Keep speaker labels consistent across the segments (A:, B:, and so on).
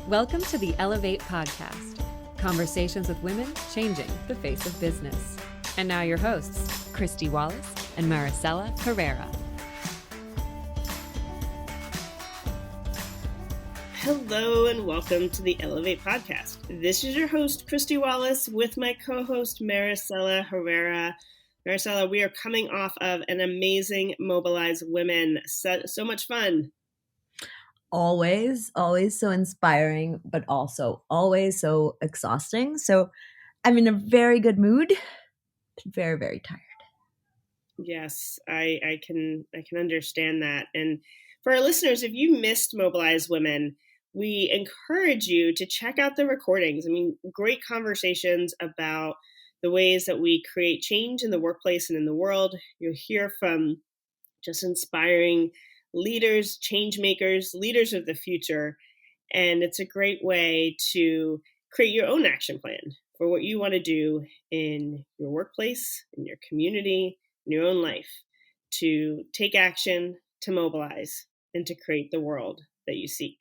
A: Welcome to the Ellevate podcast, conversations with women changing the face of business. And now your hosts, Kristy, Wallace, and Maricella, Herrera.
B: Hello and welcome to the Ellevate podcast. This is your host, Kristy Wallace, with my co-host, Maricella Herrera. Maricella, we are coming off of an amazing Mobilize Women. So much fun.
C: Always so inspiring, but also always so exhausting. So I'm in a very good mood, very, very tired.
B: Yes, I can understand that. And for our listeners, if you missed Mobilize Women, we encourage you to check out the recordings. I mean, great conversations about the ways that we create change in the workplace and in the world. You'll hear from just inspiring leaders, change makers, leaders of the future. And it's a great way to create your own action plan for what you want to do in your workplace, in your community, in your own life, to take action, to mobilize, and to create the world that you seek.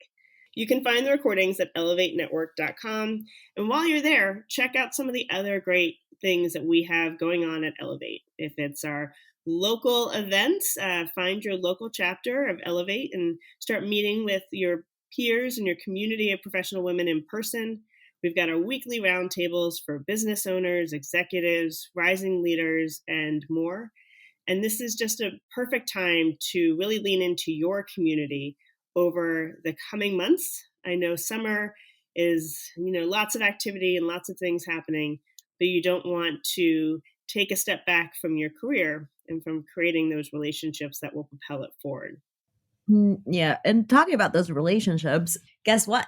B: You can find the recordings at ellevatenetwork.com. And while you're there, check out some of the other great things that we have going on at Ellevate. If it's our local events, find your local chapter of Ellevate and start meeting with your peers and your community of professional women in person. We've got our weekly roundtables for business owners, executives, rising leaders, and more. And this is just a perfect time to really lean into your community over the coming months. I know summer is, lots of activity and lots of things happening, but you don't want to take a step back from your career and from creating those relationships that will propel it forward.
C: Yeah, and talking about those relationships, guess what?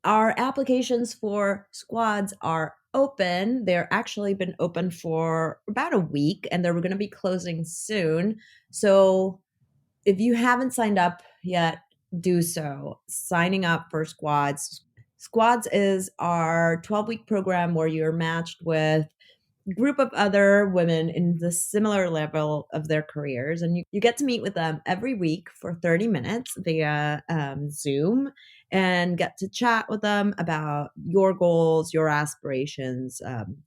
C: Our applications for squads are open. They're actually been open for about a week, and they're going to be closing soon. So if you haven't signed up yet, do so. Signing up for squads. Squads is our 12-week program where you're matched with a group of other women in the similar level of their careers. And you get to meet with them every week for 30 minutes via Zoom and get to chat with them about your goals, your aspirations,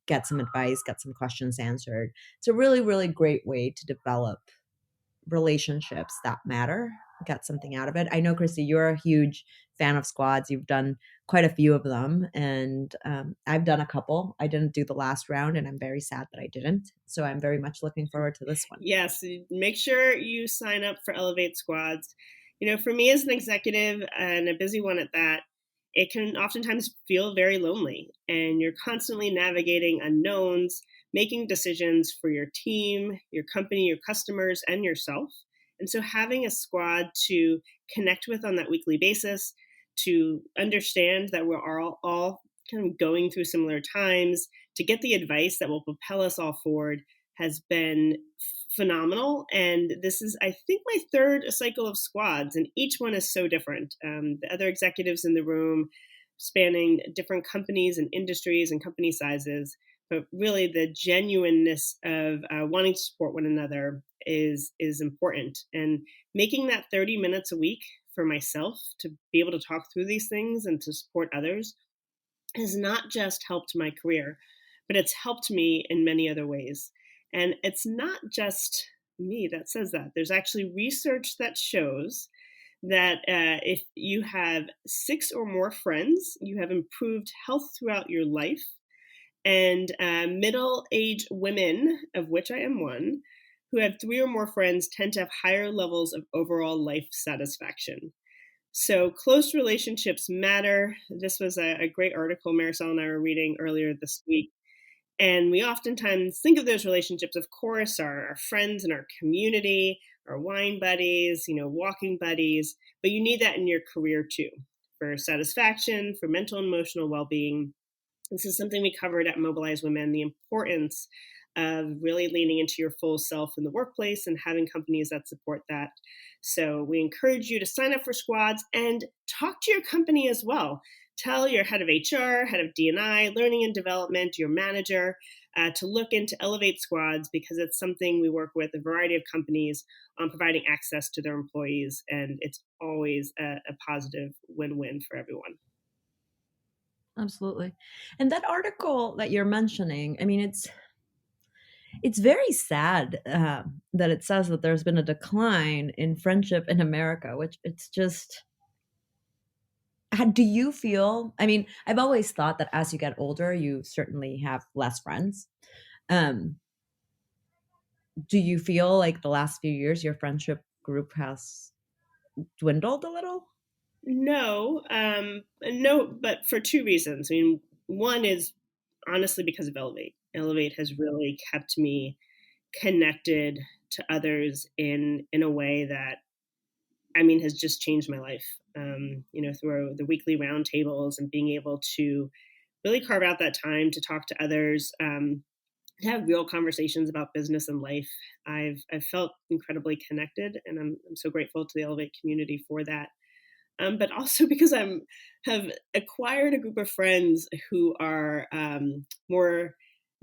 C: get some advice, get some questions answered. It's a really, really great way to develop relationships that matter, get something out of it. I know, Kristy, you're a huge fan of squads. You've done quite a few of them, and I've done a couple. I didn't do the last round, and I'm very sad that I didn't. So I'm very much looking forward to this one.
B: Yes, make sure you sign up for Ellevate squads. For me as an executive and a busy one at that, it can oftentimes feel very lonely, and you're constantly navigating unknowns, making decisions for your team, your company, your customers, and yourself. And so having a squad to connect with on that weekly basis, to understand that we're all kind of going through similar times, to get the advice that will propel us all forward has been phenomenal. And this is, I think, my third cycle of squads, and each one is so different. The other executives in the room spanning different companies and industries and company sizes, but really the genuineness of wanting to support one another is important. And making that 30 minutes a week for myself to be able to talk through these things and to support others has not just helped my career, but it's helped me in many other ways. And it's not just me that says that. There's actually research that shows that if you have 6 or more friends, you have improved health throughout your life. And middle-aged women, of which I am one, who have 3 or more friends tend to have higher levels of overall life satisfaction. So close relationships matter. This was a great article Maricella and I were reading earlier this week. And we oftentimes think of those relationships, of course, our friends in our community, our wine buddies, walking buddies, but you need that in your career too, for satisfaction, for mental and emotional well-being. This is something we covered at Mobilize Women, the importance of really leaning into your full self in the workplace and having companies that support that. So we encourage you to sign up for squads and talk to your company as well. Tell your head of HR, head of D&I, learning and development, your manager, to look into Ellevate squads, because it's something we work with a variety of companies on providing access to their employees. And it's always a positive win-win for everyone.
C: Absolutely. And that article that you're mentioning, I mean, it's very sad that it says that there's been a decline in friendship in America, which it's just. Do you feel? I mean, I've always thought that as you get older, you certainly have less friends. Um, do you feel like the last few years your friendship group has dwindled a little?
B: No, but for two reasons. I mean, one is honestly because of Ellevate. Ellevate has really kept me connected to others in a way that, I mean, has just changed my life. Through the weekly roundtables and being able to really carve out that time to talk to others, to have real conversations about business and life. I've felt incredibly connected, and I'm so grateful to the Ellevate community for that. But also because have acquired a group of friends who are more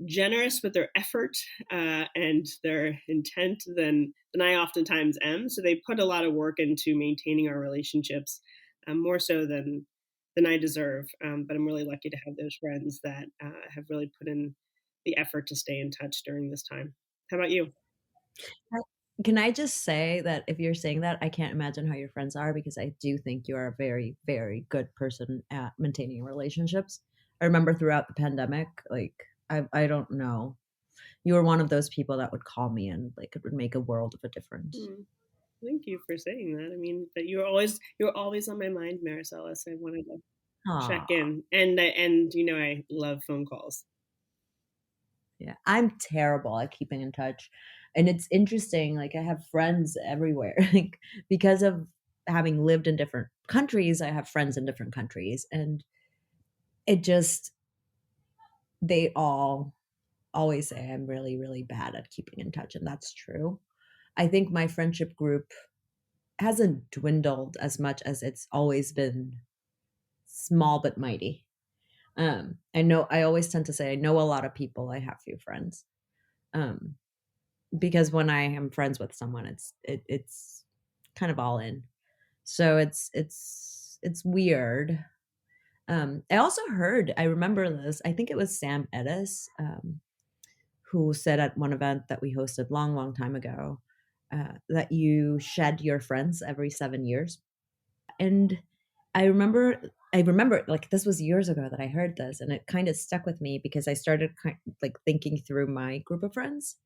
B: generous with their effort and their intent than I oftentimes am. So they put a lot of work into maintaining our relationships, more so than I deserve. But I'm really lucky to have those friends that have really put in the effort to stay in touch during this time. How about you?
C: Can I just say that if you're saying that, I can't imagine how your friends are because I do think you are a very, very good person at maintaining relationships. I remember throughout the pandemic, like I don't know, you were one of those people that would call me and like it would make a world of a difference.
B: Hmm. Thank you for saying that. I mean, but you're always on my mind, Maricella. So I wanted to check
C: Aw,
B: in, and I love phone calls.
C: yeah. I'm terrible at keeping in touch. And it's interesting, like I have friends everywhere. Like because of having lived in different countries, I have friends in different countries. And it just they all always say I'm really, really bad at keeping in touch, and that's true. I think my friendship group hasn't dwindled as much as it's always been small but mighty. I know I always tend to say I know a lot of people, I have few friends. Um, because when I am friends with someone, it's kind of all in. So it's weird. I also heard, I remember this, I think it was Sam Edis, who said at one event that we hosted long, long time ago, that you shed your friends every 7 years. And I remember like this was years ago that I heard this, and it kind of stuck with me because I started like thinking through my group of friends,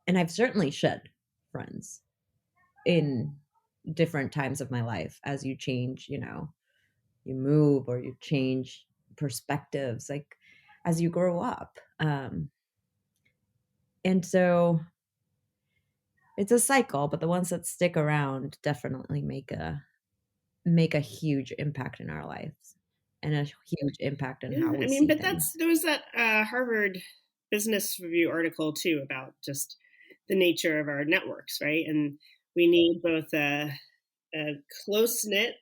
C: and I've certainly shed friends in different times of my life as you change, you move or you change perspectives, like as you grow up. And so it's a cycle, but the ones that stick around definitely make a huge impact in our lives and a huge impact in how
B: Yeah, I
C: we
B: mean,
C: see
B: but
C: things.
B: there was that Harvard Business Review article too about just the nature of our networks, right? And we need both a close knit,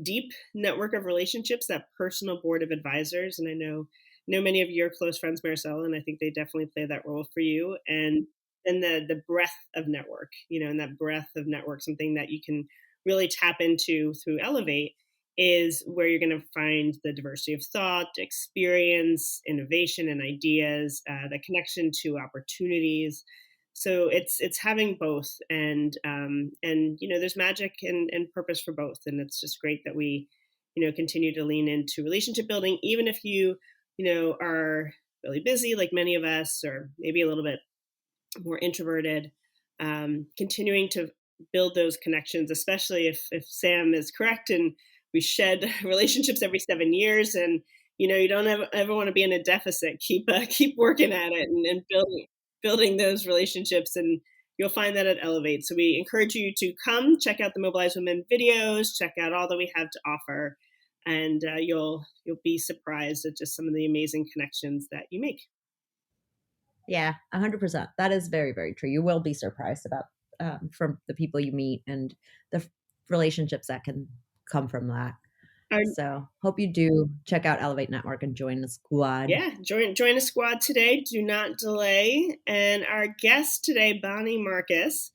B: deep network of relationships, that personal board of advisors. And I know many of your close friends, Maricela, and I think they definitely play that role for you. And the breadth of network, and that breadth of network, something that you can really tap into through Ellevate, is where you're going to find the diversity of thought, experience, innovation, and ideas, the connection to opportunities. So it's having both, and there's magic and purpose for both, and it's just great that we continue to lean into relationship building, even if you are really busy like many of us, or maybe a little bit more introverted. Continuing to build those connections, especially if Sam is correct and we shed relationships every 7 years, and you don't ever want to be in a deficit. Keep working at it, and building those relationships, and you'll find that at Ellevate. So we encourage you to come check out the Mobilize Women videos, check out all that we have to offer, and you'll be surprised at just some of the amazing connections that you make.
C: Yeah, 100%. That is very, very true. You will be surprised about from the people you meet and the relationships that can come from that.
B: Our
C: So hope you do check out Elevate Network and join the squad.
B: Yeah, join a squad today. Do not delay. And our guest today, Bonnie Marcus,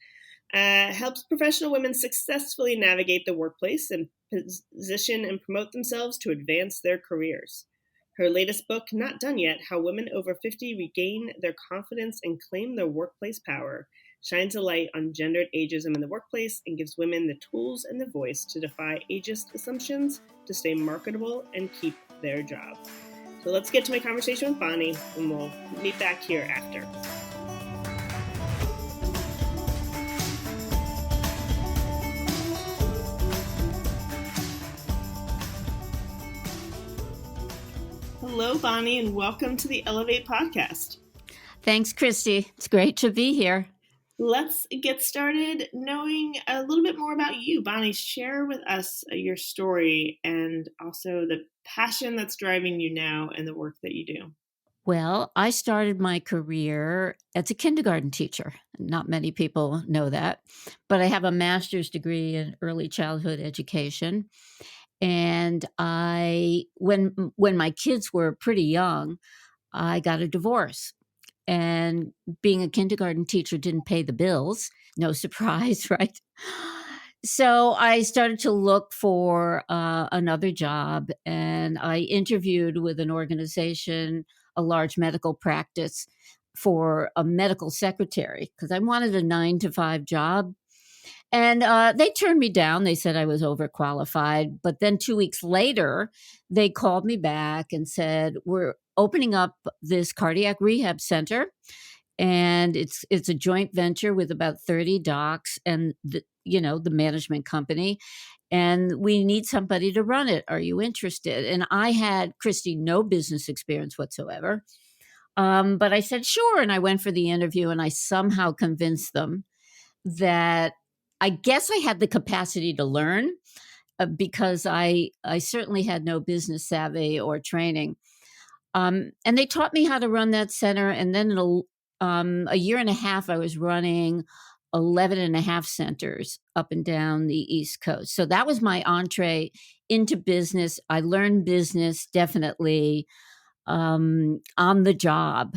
B: helps professional women successfully navigate the workplace and position and promote themselves to advance their careers. Her latest book, Not Done Yet: How Women Over 50 Regain Their Confidence and Claim Their Workplace Power, shines a light on gendered ageism in the workplace and gives women the tools and the voice to defy ageist assumptions, to stay marketable, and keep their job. So let's get to my conversation with Bonnie, and we'll meet back here after. Hello, Bonnie, and welcome to the Ellevate podcast.
D: Thanks, Kristy. It's great to be here.
B: Let's get started knowing a little bit more about you. Bonnie, share with us your story and also the passion that's driving you now and the work that you do.
D: Well, I started my career as a kindergarten teacher. Not many people know that, but I have a master's degree in early childhood education. And when my kids were pretty young, I got a divorce. And being a kindergarten teacher didn't pay the bills. No surprise, right? So I started to look for another job, and I interviewed with an organization, a large medical practice, for a medical secretary because I wanted a 9 to 5 job. And they turned me down. They said I was overqualified. But then 2 weeks later, they called me back and said, "We're opening up this cardiac rehab center, and it's a joint venture with about 30 docs and the management company, and we need somebody to run it. Are you interested?" And I had, Kristy, no business experience whatsoever. But I said, sure. And I went for the interview, and I somehow convinced them that I guess I had the capacity to learn because I certainly had no business savvy or training. And they taught me how to run that center. And then in a year and a half, I was running 11 and a half centers up and down the East Coast. So that was my entree into business. I learned business definitely on the job.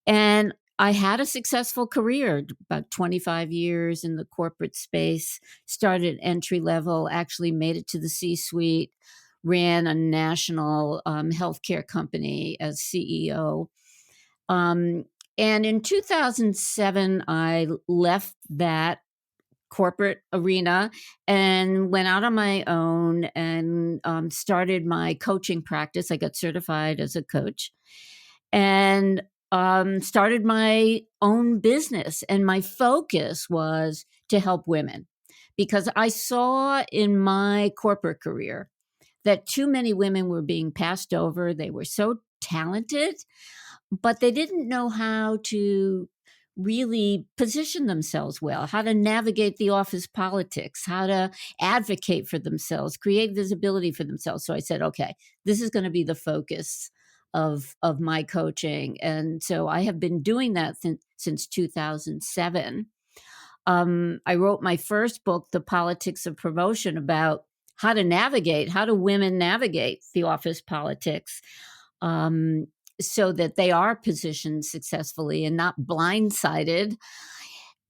D: And I had a successful career, about 25 years in the corporate space, started entry level, actually made it to the C-suite, ran a national healthcare company as CEO. And in 2007, I left that corporate arena and went out on my own and started my coaching practice. I got certified as a coach and started my own business. And my focus was to help women because I saw in my corporate career that too many women were being passed over. They were so talented, but they didn't know how to really position themselves well, how to navigate the office politics, how to advocate for themselves, create visibility for themselves. So I said, okay, this is going to be the focus of my coaching. And so I have been doing that since 2007. I wrote my first book, The Politics of Promotion, about how do women navigate the office politics so that they are positioned successfully and not blindsided.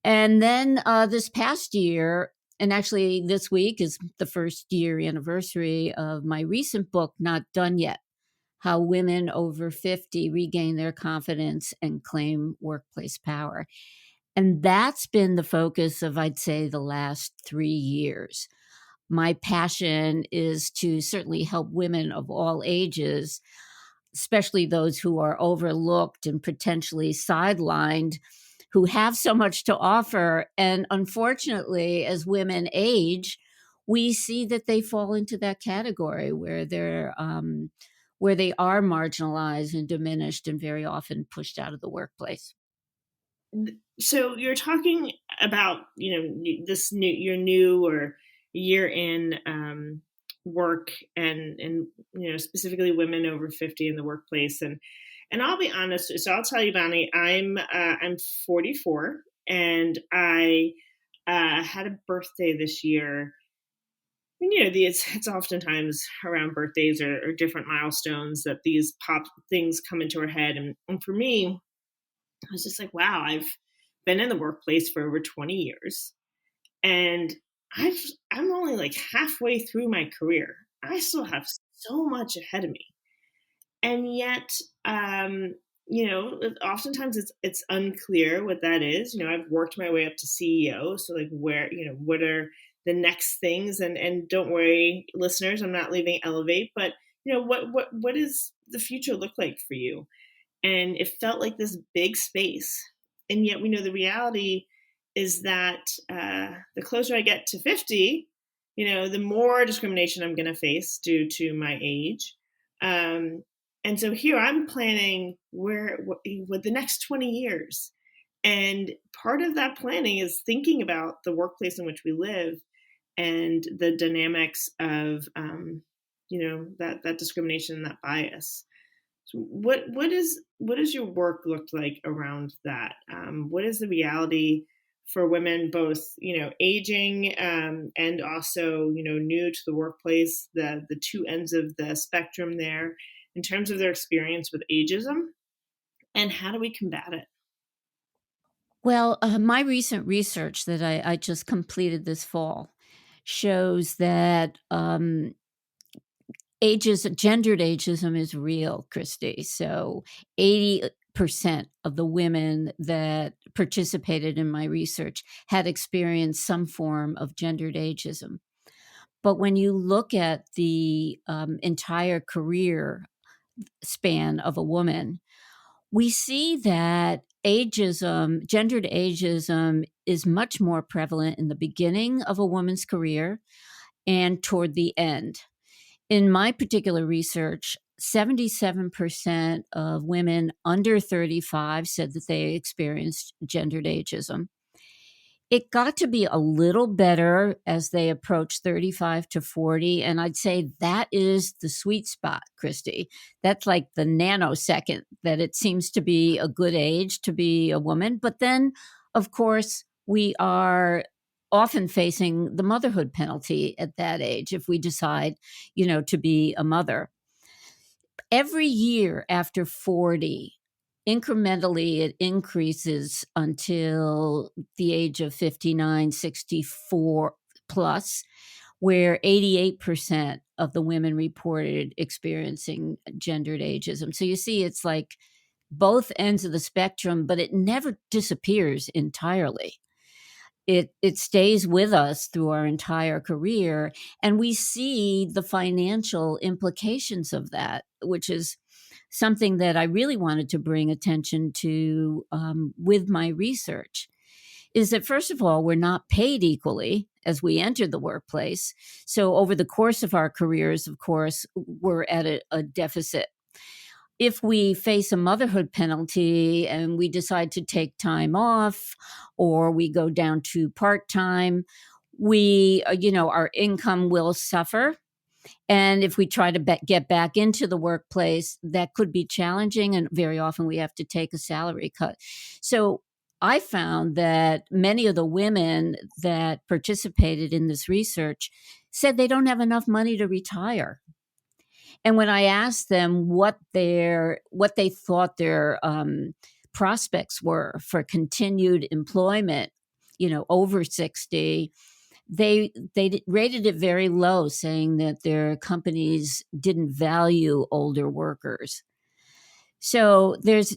D: And then this past year, and actually this week is the first year anniversary of my recent book, Not Done Yet: How Women Over 50 Regain Their Confidence and Claim Workplace Power. And that's been the focus of, I'd say, the last 3 years. My passion is to certainly help women of all ages, especially those who are overlooked and potentially sidelined, who have so much to offer. And unfortunately, as women age, we see that they fall into that category where they are marginalized and diminished and very often pushed out of the workplace.
B: So you're talking about, your new or year in work and specifically women over 50 in the workplace. And I'll be honest. So I'll tell you, Bonnie, I'm 44 and I had a birthday this year. And, it's oftentimes around birthdays or different milestones that these pop things come into our head. And for me, I was just like, wow, I've been in the workplace for over 20 years. And I'm only like halfway through my career. I still have so much ahead of me. And yet, oftentimes it's unclear what that is. I've worked my way up to CEO, so like where, what are the next things? And don't worry, listeners, I'm not leaving Ellevate, but what does the future look like for you? And it felt like this big space, and yet we know the reality is that the closer I get to 50, the more discrimination I'm going to face due to my age. And so here I'm planning what the next 20 years. And part of that planning is thinking about the workplace in which we live and the dynamics of, that discrimination and that bias. So what does your work look like around that? What is the reality for women, both aging and also new to the workplace, the two ends of the spectrum there, in terms of their experience with ageism, and how do we combat it?
D: Well, my recent research that I just completed this fall shows that gendered ageism is real, Kristy. So 80% of the women that participated in my research had experienced some form of gendered ageism. But when you look at the entire career span of a woman, we see that gendered ageism, is much more prevalent in the beginning of a woman's career and toward the end. In my particular research, 77% of women under 35 said that they experienced gendered ageism. It got to be a little better as they approached 35 to 40. And I'd say that is the sweet spot, Kristy. That's like the nanosecond that it seems to be a good age to be a woman. But then, of course, we are often facing the motherhood penalty at that age if we decide, to be a mother. Every year after 40, incrementally it increases until the age of 59, 64 plus, where 88% of the women reported experiencing gendered ageism. So you see, it's like both ends of the spectrum, but it never disappears entirely. It stays with us through our entire career, and we see the financial implications of that, which is something that I really wanted to bring attention to with my research. Is that, first of all, we're not paid equally as we enter the workplace. So over the course of our careers, of course, we're at a deficit. If we face a motherhood penalty and we decide to take time off, or we go down to part-time, our income will suffer. And if we try to get back into the workplace, that could be challenging. And very often we have to take a salary cut. So I found that many of the women that participated in this research said they don't have enough money to retire. And when I asked them what they thought their prospects were for continued employment, over 60, they rated it very low, saying that their companies didn't value older workers. So there's,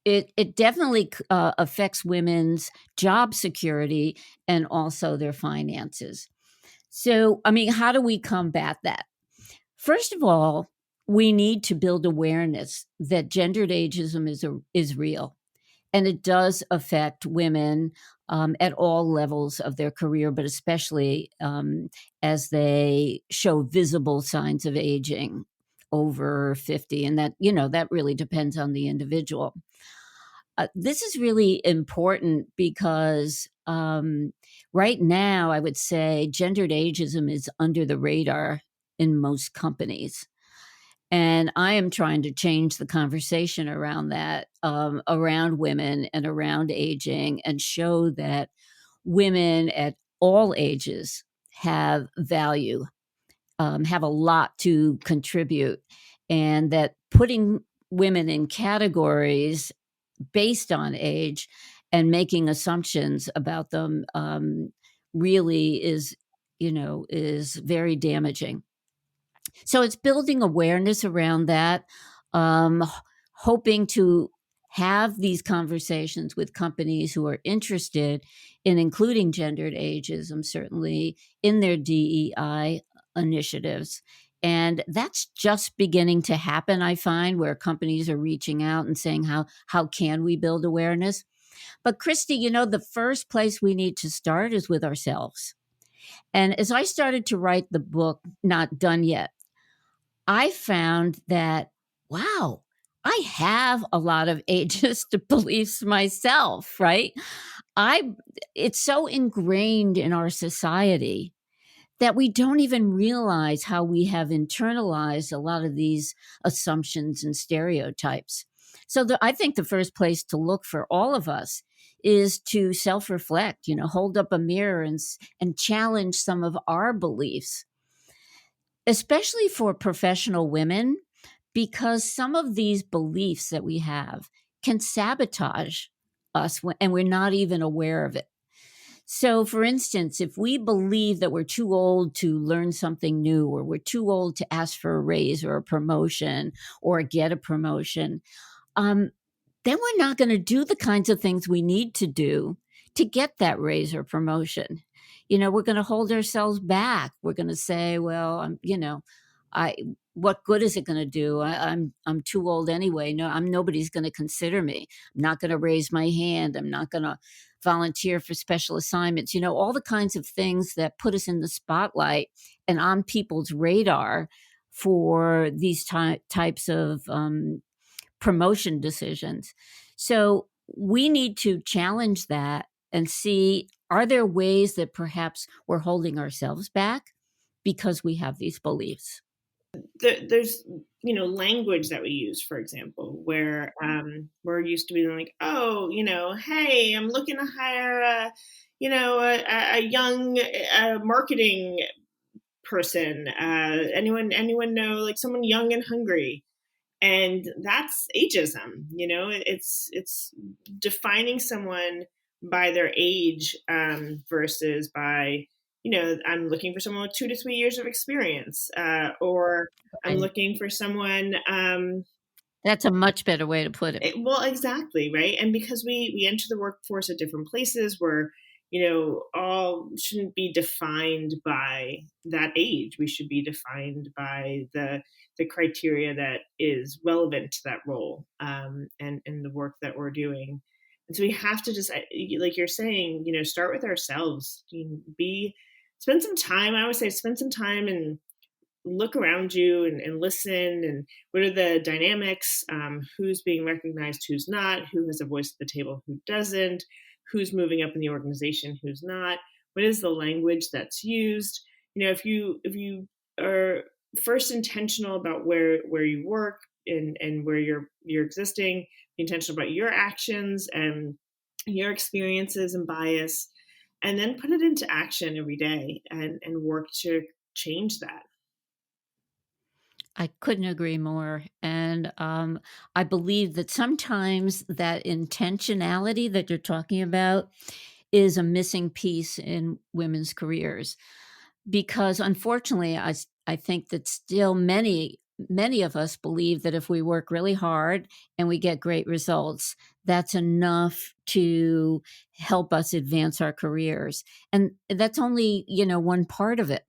D: it definitely affects women's job security and also their finances. So, how do we combat that? First of all, we need to build awareness that gendered ageism is real, and it does affect women at all levels of their career, but especially as they show visible signs of aging over 50, and that really depends on the individual. This is really important because right now, I would say gendered ageism is under the radar in most companies. And I am trying to change the conversation around that, around women and around aging, and show that women at all ages have value, have a lot to contribute, and that putting women in categories based on age and making assumptions about them really is very damaging. So it's building awareness around that, hoping to have these conversations with companies who are interested in including gendered ageism, certainly in their DEI initiatives. And that's just beginning to happen, I find, where companies are reaching out and saying, how can we build awareness? But Kristy, the first place we need to start is with ourselves. And as I started to write the book, Not Done Yet, I found that, wow, I have a lot of ageist beliefs myself, right? I It's so ingrained in our society that we don't even realize how we have internalized a lot of these assumptions and stereotypes. So I think the first place to look for all of us is to self-reflect, hold up a mirror and challenge some of our beliefs, especially for professional women, because some of these beliefs that we have can sabotage us and we're not even aware of it. So, for instance, if we believe that we're too old to learn something new, or we're too old to ask for a raise or a promotion or get a promotion, um, then we're not going to do the kinds of things we need to do to get that raise or promotion. We're going to hold ourselves back. We're going to say, well, I what good is it going to do? I'm too old anyway. No, nobody's going to consider me. I'm not going to raise my hand. I'm not going to volunteer for special assignments. All the kinds of things that put us in the spotlight and on people's radar for these types of promotion decisions. So we need to challenge that and see, are there ways that perhaps we're holding ourselves back because we have these beliefs?
B: There's language that we use, for example, where we're used to being like, oh, hey, I'm looking to hire a young marketing person. Anyone know, like, someone young and hungry? And that's ageism. It's defining someone by their age versus by, I'm looking for someone with 2 to 3 years of experience, or I'm
D: Right.
B: looking for someone.
D: That's a much better way to put it.
B: Well, exactly, right. And because we enter the workforce at different places, where all shouldn't be defined by that age. We should be defined by the criteria that is relevant to that role, and the work that we're doing. And so we have to just, like you're saying, start with ourselves. Spend some time. I always say, spend some time and look around you and listen, and what are the dynamics, who's being recognized, who's not, who has a voice at the table, who doesn't, who's moving up in the organization, who's not, what is the language that's used. If you are first intentional about where you work, and where you're existing, be intentional about your actions and your experiences and bias, and then put it into action every day, and work to change that.
D: I couldn't agree more. And I believe that sometimes that intentionality that you're talking about is a missing piece in women's careers, because unfortunately, I think that still many of us believe that if we work really hard and we get great results, that's enough to help us advance our careers. And that's only, one part of it.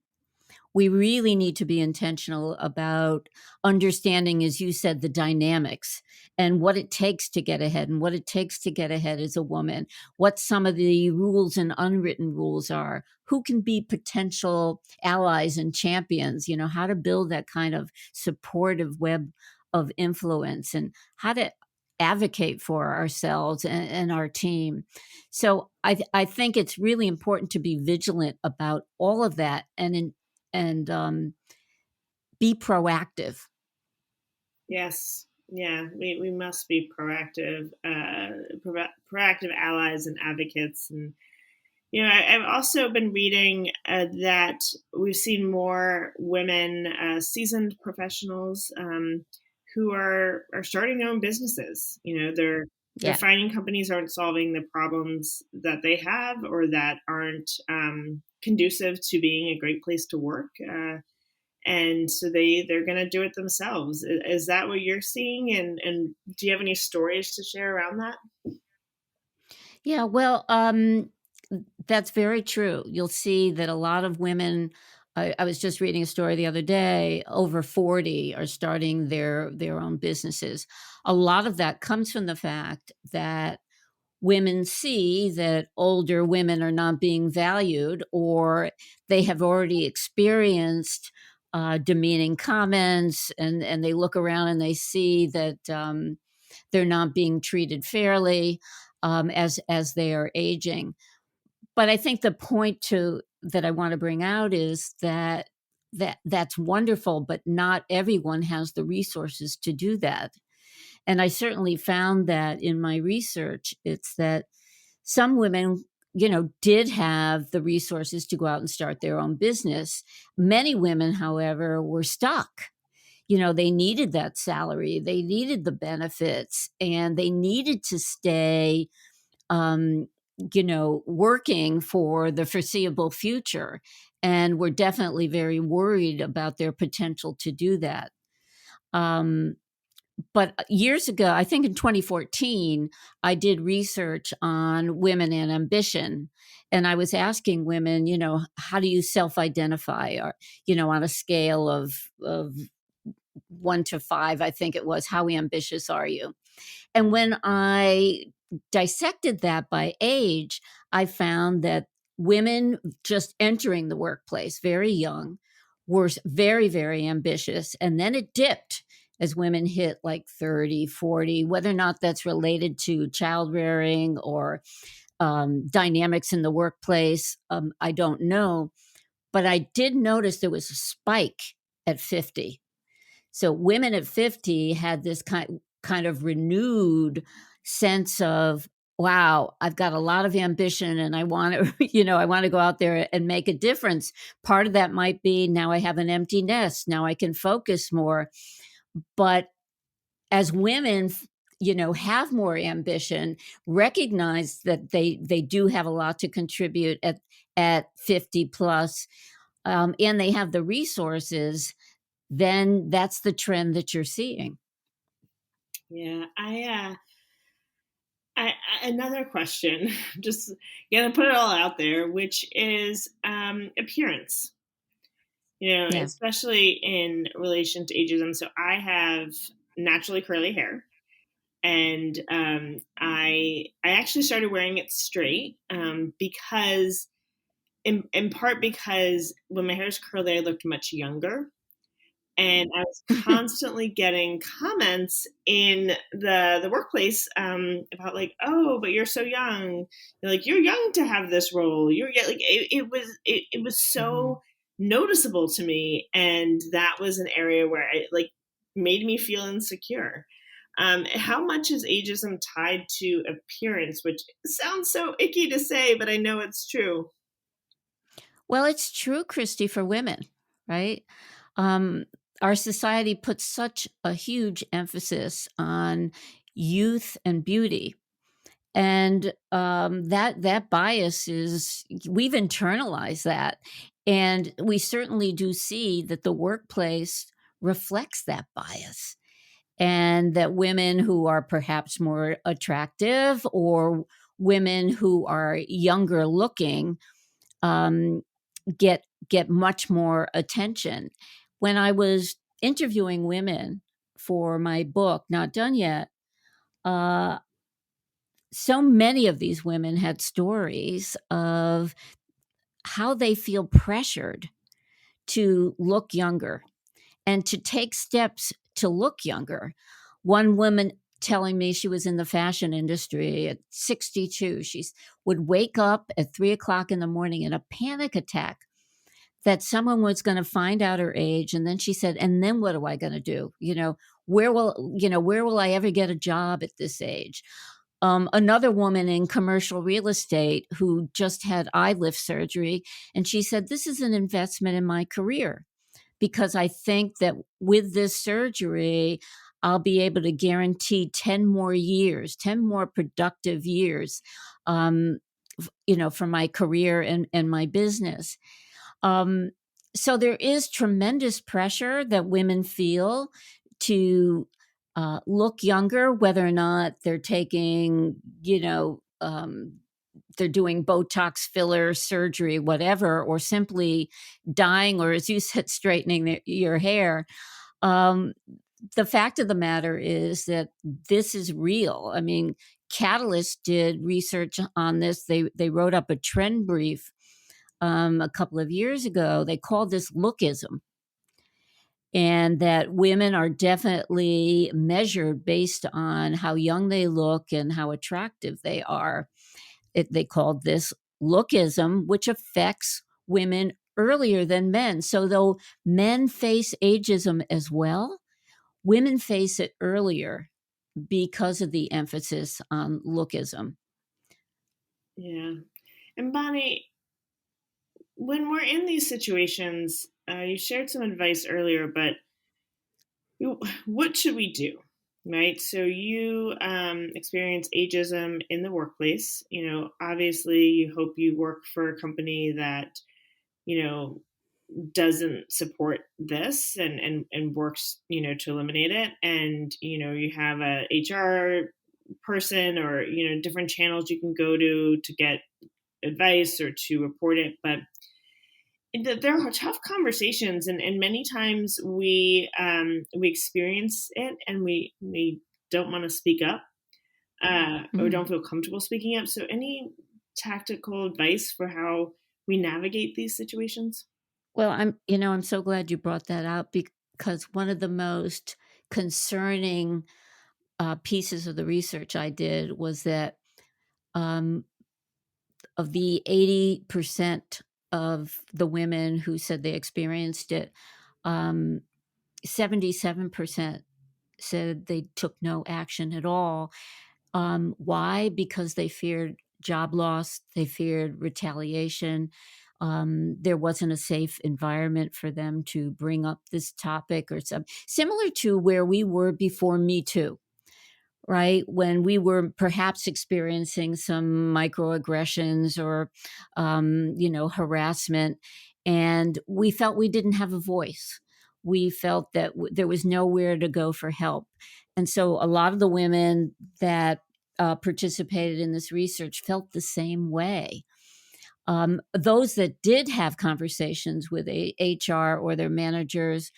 D: We really need to be intentional about understanding, as you said, the dynamics and what it takes to get ahead, and what it takes to get ahead as a woman, what some of the rules and unwritten rules are, who can be potential allies and champions, how to build that kind of supportive web of influence, and how to advocate for ourselves and our team. So I think it's really important to be vigilant about all of that, and be proactive.
B: Yes. Yeah, we must be proactive, proactive allies and advocates. And I've also been reading that we've seen more women, seasoned professionals, who are starting their own businesses. They're They're
D: Yeah.
B: finding companies aren't solving the problems that they have or that aren't conducive to being a great place to work. And so they're going to do it themselves. Is that what you're seeing? And do you have any stories to share around that?
D: Yeah, well, that's very true. You'll see that a lot of women. I was just reading a story the other day. Over 40 are starting their own businesses. A lot of that comes from the fact that women see that older women are not being valued, or they have already experienced demeaning comments, and they look around and they see that they're not being treated fairly as they are aging. But I think the point to that I want to bring out is that that's wonderful, but not everyone has the resources to do that. And I certainly found that in my research. It's that some women, did have the resources to go out and start their own business. Many women, however, were stuck. They needed that salary, they needed the benefits, and they needed to stay, um, working for the foreseeable future. And were definitely very worried about their potential to do that. Um, but years ago, I think in 2014, I did research on women and ambition. And I was asking women, how do you self identify? Or, on a scale of 1 to 5, I think it was, how ambitious are you? And when I dissected that by age, I found that women just entering the workplace very young were very, very ambitious. And then it dipped as women hit like 30, 40, whether or not that's related to child rearing or dynamics in the workplace. I don't know. But I did notice there was a spike at 50. So women at 50 had this kind of renewed sense of, wow, I've got a lot of ambition and I want to, I want to go out there and make a difference. Part of that might be now I have an empty nest. Now I can focus more. But as women, have more ambition, recognize that they do have a lot to contribute at 50 plus, and they have the resources, then that's the trend that you're seeing.
B: Yeah, another question, just gonna put it all out there, which is appearance.
D: Yeah.
B: Especially in relation to ageism. So I have naturally curly hair, and I actually started wearing it straight because, in part because when my hair is curly, I looked much younger. And I was constantly getting comments in the workplace about like, oh, but you're so young. You're young to have this role. It was so noticeable to me, and that was an area where it like made me feel insecure. How much is ageism tied to appearance, which sounds so icky to say, but I know it's true.
D: Well, it's true, Kristy, for women, right? Um, our society puts such a huge emphasis on youth and beauty. And that bias is, we've internalized that. And we certainly do see that the workplace reflects that bias. And that women who are perhaps more attractive, or women who are younger looking, um, get much more attention. When I was interviewing women for my book, not done yet, uh, so many of these women had stories of how they feel pressured to look younger and to take steps to look younger. One woman telling me, she was in the fashion industry at 62. She would wake up at 3 o'clock in the morning in a panic attack that someone was going to find out her age. And then she said, and then what am I going to do? Where will I ever get a job at this age? Another woman in commercial real estate who just had eye lift surgery. And she said, this is an investment in my career, because I think that with this surgery, I'll be able to guarantee 10 more years, 10 more productive years, for my career and my business. So there is tremendous pressure that women feel to look younger, whether or not they're taking, they're doing Botox filler surgery, whatever, or simply dyeing, or as you said, straightening your hair. Um, the fact of the matter is that this is real. I mean, Catalyst did research on this. They wrote up a trend brief a couple of years ago. They called this lookism, and that women are definitely measured based on how young they look and how attractive they are. They called this lookism, which affects women earlier than men. So though men face ageism as well, women face it earlier because of the emphasis on lookism.
B: Yeah. And Bonnie, when we're in these situations, you shared some advice earlier, but what should we do? Right. So you experience ageism in the workplace. Obviously, you hope you work for a company that, doesn't support this and works, to eliminate it. And, you have a HR person or, different channels you can go to get advice or to report it. But there are tough conversations, and many times we experience it and we don't want to speak up or don't feel comfortable speaking up. So, any tactical advice for how we navigate these situations?
D: Well, I'm so glad you brought that out, because one of the most concerning pieces of the research I did was that um, of the 80% of the women who said they experienced it, um, 77% said they took no action at all. Why? Because they feared job loss, they feared retaliation. There wasn't a safe environment for them to bring up this topic, or some similar to where we were before Me Too, right? When we were perhaps experiencing some microaggressions or, harassment, and we felt we didn't have a voice. We felt that there was nowhere to go for help. And so a lot of the women that participated in this research felt the same way. Those that did have conversations with HR or their managers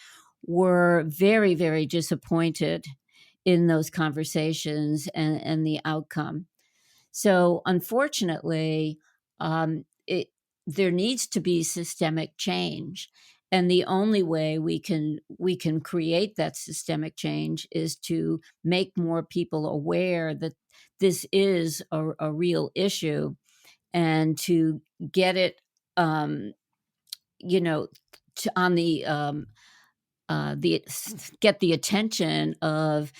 D: were very, very disappointed in those conversations and the outcome. So, unfortunately, there needs to be systemic change, and the only way we can create that systemic change is to make more people aware that this is a real issue, and to get it, um, you know, on the get the attention of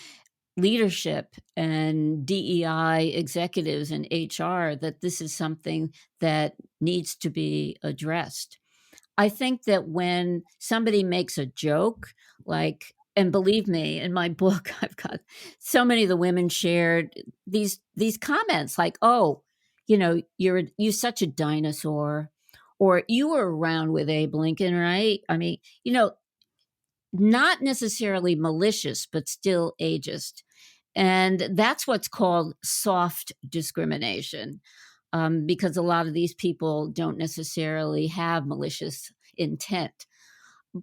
D: leadership and DEI executives and HR, that this is something that needs to be addressed. I think that when somebody makes a joke, like, and believe me, in my book, I've got so many of the women shared these comments like, "Oh, you're such a dinosaur," or "You were around with Abe Lincoln, right?" I mean, not necessarily malicious, but still ageist. And that's what's called soft discrimination, because a lot of these people don't necessarily have malicious intent.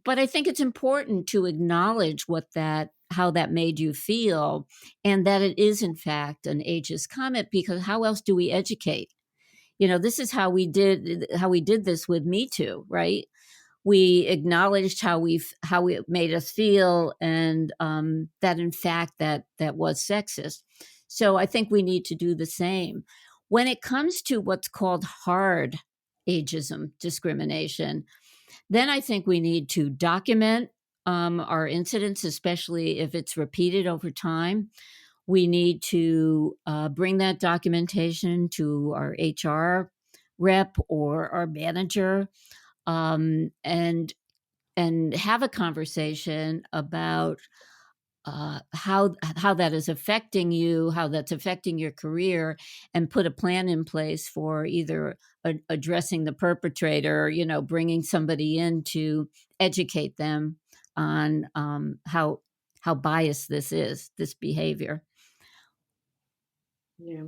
D: But I think it's important to acknowledge how that made you feel, and that it is in fact an ageist comment, because how else do we educate? This is how we did this with Me Too, right? We acknowledged how it made us feel, and that in fact that was sexist. So I think we need to do the same when it comes to what's called hard ageism discrimination. Then I think we need to document our incidents, especially if it's repeated over time. We need to bring that documentation to our HR rep or our manager, and have a conversation about how that is affecting you, how that's affecting your career, and put a plan in place for either addressing the perpetrator, bringing somebody in to educate them on how biased this behavior.
B: Yeah.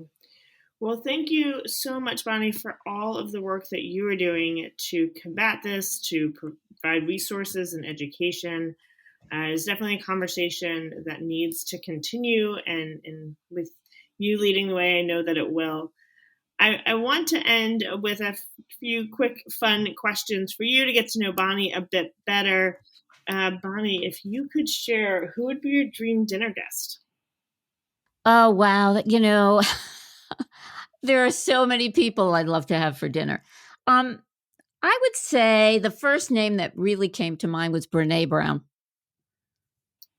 B: Well, thank you so much, Bonnie, for all of the work that you are doing to combat this, to provide resources and education. It's definitely a conversation that needs to continue, and with you leading the way, I know that it will. I want to end with a few quick, fun questions for you to get to know Bonnie a bit better. Bonnie, if you could share, who would be your dream dinner guest?
D: Oh, wow. There are so many people I'd love to have for dinner. Um, I would say the first name that really came to mind was Brene Brown.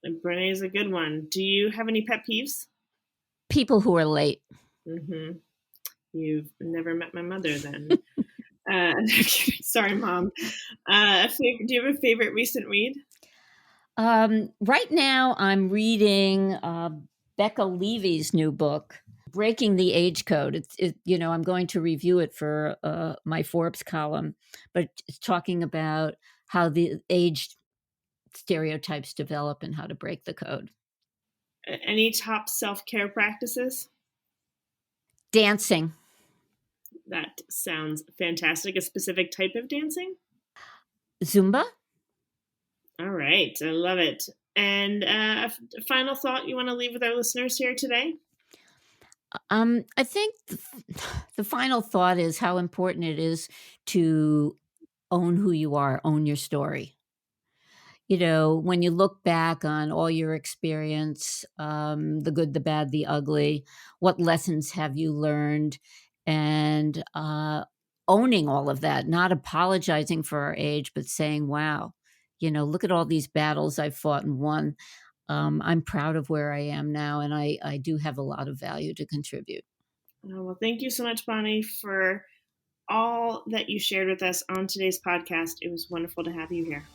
B: And Brene is a good one. Do you have any pet peeves?
D: People who are late.
B: Mm-hmm. You've never met my mother then. Sorry, Mom. Do you have a favorite recent read?
D: Right now, I'm reading Becca Levy's new book, Breaking the Age Code. I'm going to review it for my Forbes column, but it's talking about how the age stereotypes develop and how to break the code.
B: Any top self-care practices?
D: Dancing.
B: That sounds fantastic. A specific type of dancing?
D: Zumba.
B: All right. I love it. And a final thought you want to leave with our listeners here today?
D: I think the final thought is how important it is to own who you are, own your story. When you look back on all your experience, the good, the bad, the ugly, what lessons have you learned? And owning all of that, not apologizing for our age, but saying, wow, look at all these battles I've fought and won. I'm proud of where I am now, and I do have a lot of value to contribute.
B: Well, thank you so much, Bonnie, for all that you shared with us on today's podcast. It was wonderful to have you here.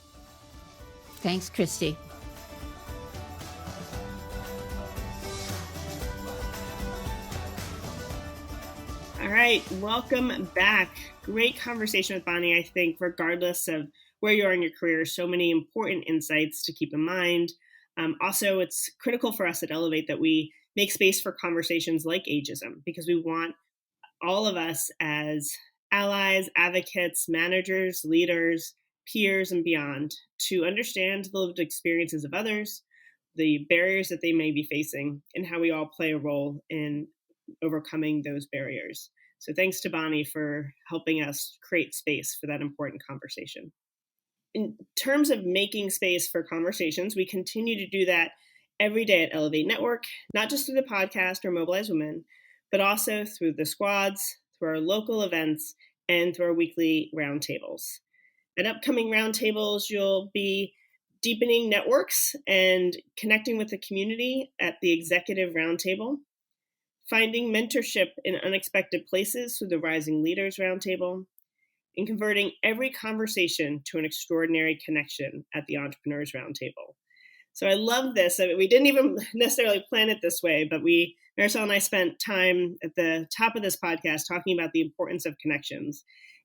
D: Thanks, Kristy.
B: All right, welcome back. Great conversation with Bonnie, I think, regardless of where you are in your career. So many important insights to keep in mind. Also, it's critical for us at Ellevate that we make space for conversations like ageism, because we want all of us as allies, advocates, managers, leaders, peers, and beyond to understand the lived experiences of others, the barriers that they may be facing, and how we all play a role in overcoming those barriers. So thanks to Bonnie for helping us create space for that important conversation. In terms of making space for conversations, we continue to do that every day at Ellevate Network, not just through the podcast or Mobilize Women, but also through the squads, through our local events, and through our weekly roundtables. At upcoming roundtables, you'll be deepening networks and connecting with the community at the executive roundtable, finding mentorship in unexpected places through the Rising Leaders Roundtable, and converting every conversation to an extraordinary connection at the Entrepreneurs Roundtable. So I love this. I mean, we didn't even necessarily plan it this way, but Maricella and I spent time at the top of this podcast talking about the importance of connections.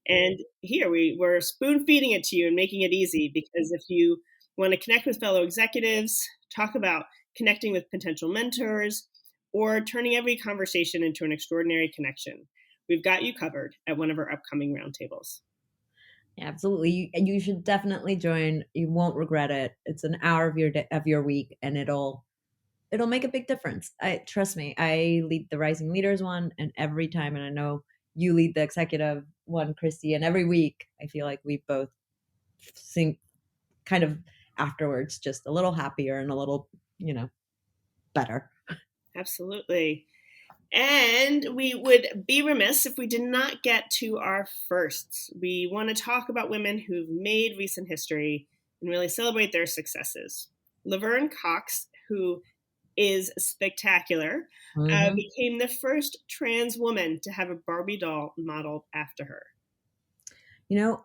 B: And here we're spoon feeding it to you and making it easy, because if you want to connect with fellow executives, talk about connecting with potential mentors, or turning every conversation into an extraordinary connection, we've got you covered at one of our upcoming roundtables.
C: Yeah, absolutely. You should definitely join. You won't regret it. It's an hour of your week, and it'll make a big difference. Trust me. I lead the Rising Leaders one, and every time, and I know you lead the executive one, Kristy, and every week I feel like we both think kind of afterwards just a little happier and a little, better.
B: Absolutely. And we would be remiss if we did not get to our firsts. We want to talk about women who've made recent history and really celebrate their successes. Laverne Cox, who is spectacular, became the first trans woman to have a Barbie doll modeled after her.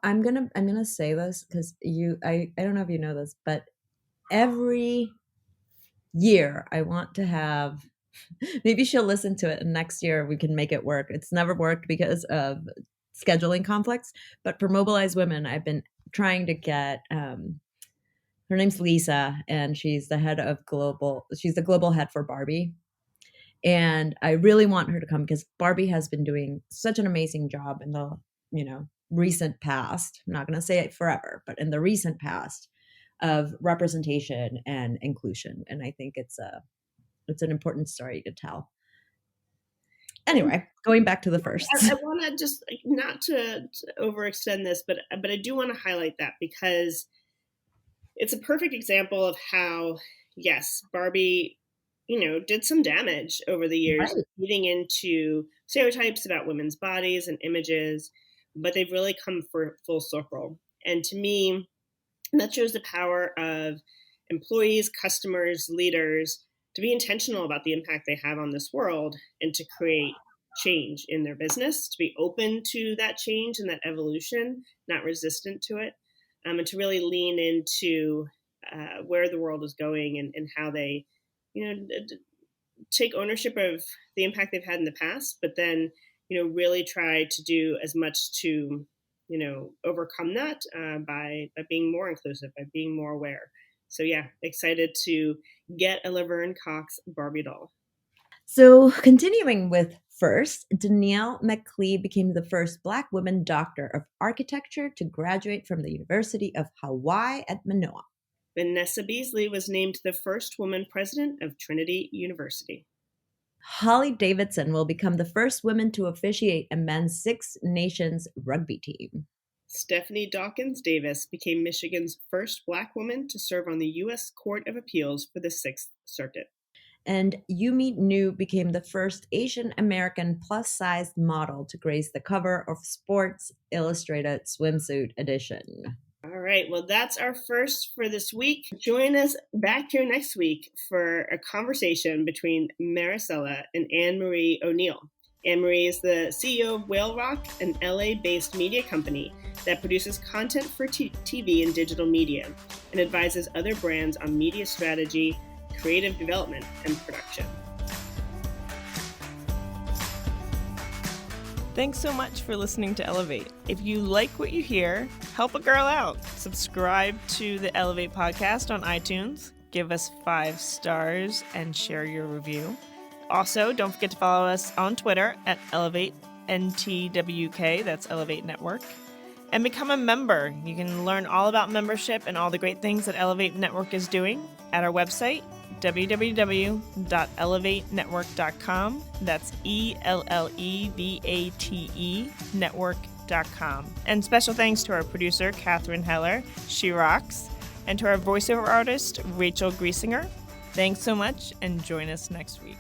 C: I'm gonna say this because I don't know if you know this, but every year, I want to have, maybe she'll listen to it and next year we can make it work. It's never worked because of scheduling conflicts, but for Mobilize Women, I've been trying to get, her name's Lisa, and she's the global head for Barbie. And I really want her to come because Barbie has been doing such an amazing job in the, recent past. I'm not going to say it forever, but in the recent past of representation and inclusion. And I think it's an important story to tell. Anyway, going back to the first.
B: I want to just, not to overextend this, but I do want to highlight that because it's a perfect example of how, yes, Barbie, did some damage over the years,
C: Right.
B: feeding into stereotypes about women's bodies and images, but they've really come for full circle. And to me, that shows the power of employees, customers, leaders to be intentional about the impact they have on this world and to create change in their business, to be open to that change and that evolution, not resistant to it, and to really lean into where the world is going and how they, take ownership of the impact they've had in the past, but then, really try to do as much to, overcome that by being more inclusive, by being more aware. So yeah, excited to get a Laverne Cox Barbie doll.
C: So continuing with first, Danielle McClee became the first Black woman doctor of architecture to graduate from the University of Hawaii at Manoa.
B: Vanessa Beasley was named the first woman president of Trinity University.
C: Holly Davidson will become the first woman to officiate a men's Six Nations rugby team.
B: Stephanie Dawkins Davis became Michigan's first Black woman to serve on the U.S. Court of Appeals for the Sixth Circuit.
C: And Yumi Nu became the first Asian American plus-sized model to grace the cover of Sports Illustrated Swimsuit Edition.
B: All right, well, that's our first for this week. Join us back here next week for a conversation between Maricella and Anne-Marie O'Neill. Anne-Marie is the CEO of Whale Rock, an LA-based media company that produces content for TV and digital media and advises other brands on media strategy, creative development, and production.
E: Thanks so much for listening to Ellevate. If you like what you hear, help a girl out. Subscribe to the Ellevate podcast on iTunes, give us 5 stars, and share your review. Also, don't forget to follow us on Twitter at Ellevate NTWK, that's Ellevate Network, and become a member. You can learn all about membership and all the great things that Ellevate Network is doing at our website, www.ellevatenetwork.com. That's ELLEVATE network.com. And special thanks to our producer, Catherine Heller. She rocks. And to our voiceover artist, Rachel Griesinger. Thanks so much, and join us next week.